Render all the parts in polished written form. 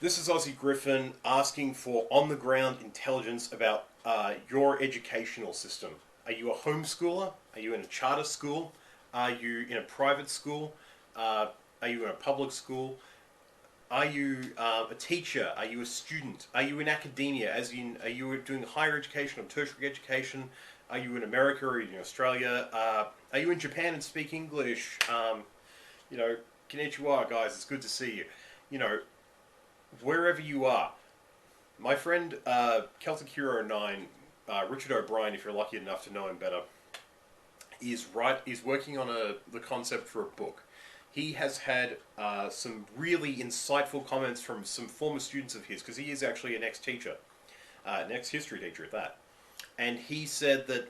This is Aussie Griffin asking for on-the-ground intelligence about your educational system. Are you a homeschooler? Are you in a charter school? Are you in a private school? Are you in a public school? Are you a teacher? Are you a student? Are you in academia? As in, are you doing higher education or tertiary education? Are you in America or are you in Australia? Are you in Japan and speak English? You know, konnichiwa, guys. It's good to see you. You know, wherever you are. My friend Celtic Hero 9, Richard O'Brien, if you're lucky enough to know him better, is working on the concept for a book. He has had some really insightful comments from some former students of his, because he is actually an ex-teacher, an ex-history teacher at that. And he said that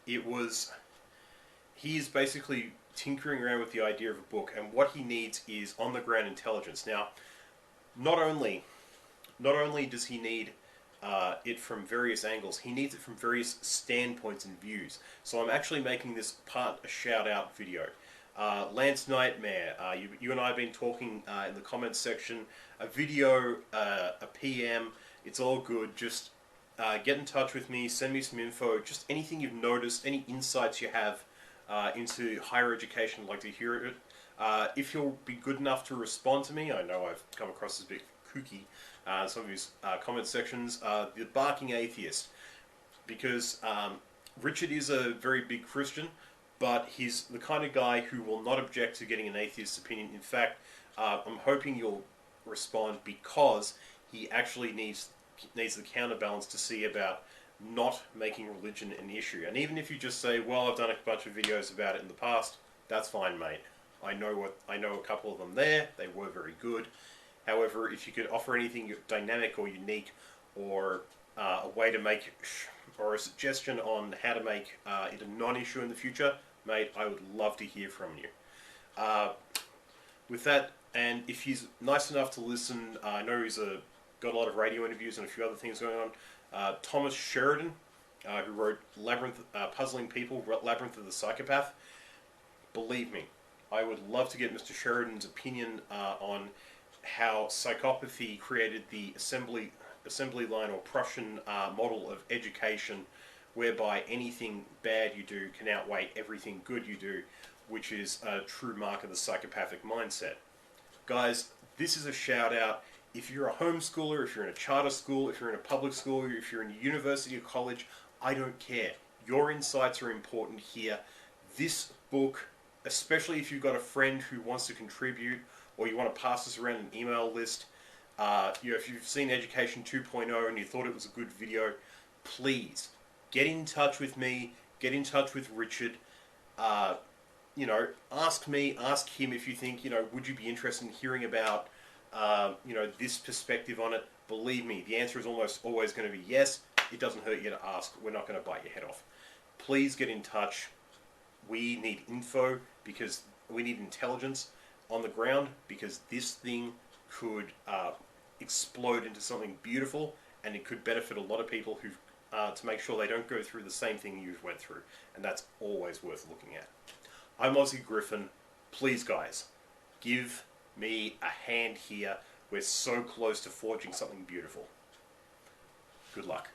he is basically tinkering around with the idea of a book, and what he needs is on-the-ground intelligence. Now, not only does he need it from various angles, he needs it from various standpoints and views. So I'm actually making this part a shout-out video. Lance Nightmare, you and I have been talking in the comments section, a video, a PM, it's all good. Just get in touch with me, send me some info, just anything you've noticed, any insights you have into higher education. I'd like to hear it. If you'll be good enough to respond to me, I know I've come across as a bit kooky, some of his comment sections, the Barking Atheist, because Richard is a very big Christian, but he's the kind of guy who will not object to getting an atheist's opinion. In fact, I'm hoping you'll respond because he actually needs the counterbalance to see about not making religion an issue. And even if you just say, well, I've done a bunch of videos about it in the past, that's fine, mate. I know a couple of them there. They were very good. However, if you could offer anything dynamic or unique, or a way to make, or a suggestion on how to make it a non-issue in the future, mate, I would love to hear from you. With that, and if he's nice enough to listen, I know he's got a lot of radio interviews and a few other things going on. Thomas Sheridan, who wrote Labyrinth, Puzzling People, Labyrinth of the Psychopath. Believe me, I would love to get Mr. Sheridan's opinion on how psychopathy created the assembly line or Prussian model of education, whereby anything bad you do can outweigh everything good you do, which is a true mark of the psychopathic mindset. Guys, this is a shout out. If you're a homeschooler, if you're in a charter school, if you're in a public school, if you're in a university or college, I don't care. Your insights are important here. This book, especially if you've got a friend who wants to contribute, or you want to pass this around an email list, if you've seen Education 2.0 and you thought it was a good video, please get in touch with me, get in touch with Richard. Ask me, ask him if you think, would you be interested in hearing about this perspective on it. Believe me, the answer is almost always going to be yes. It doesn't hurt you to ask. We're not going to bite your head off. Please get in touch. We need info, because we need intelligence on the ground, because this thing could explode into something beautiful, and it could benefit a lot of people who to make sure they don't go through the same thing you've went through, and that's always worth looking at. I'm Aussie Griffin. Please, guys, give me a hand here. We're so close to forging something beautiful. Good luck.